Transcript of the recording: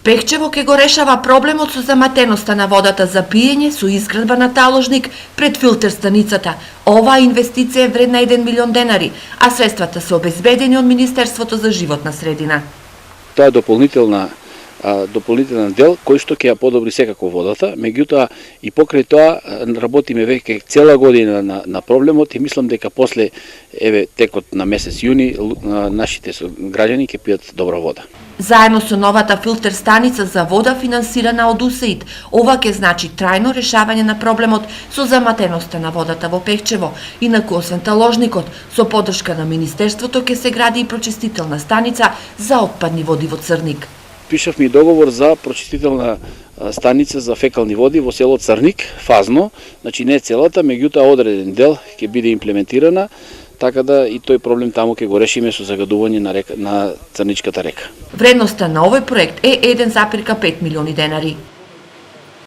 Пехчево ќе го решава проблемот со заматеноста на водата за пиење со изградба на таложник пред филтер станицата. Оваа инвестиција е вредна 1 милион денари, а средствата се обезбедени од Министерството за животна средина. Тоа е дополнителен дел кој што ќе ја подобри секако водата, меѓутоа и покрај тоа работиме веќе цела година на проблемот и мислам дека после текот на месец јуни нашите граѓани ќе пијат добра вода. Заедно со новата филтер станица за вода финансирана од УСАИД, ова ќе значи трајно решавање на проблемот со заматеноста на водата во Пехчево. Инаку освен таложникот, со поддршка на Министерството ќе се гради и прочистителна станица за отпадни води во Црник. Пишавме и договор за прочистителна станица за фекални води во село Црник, фазно, значи не целата, меѓутоа одреден дел ќе биде имплементирана, така да и тој проблем таму ќе го решиме со загадување на Црничката река. Вредноста на овој проект е 1,5 милиони денари.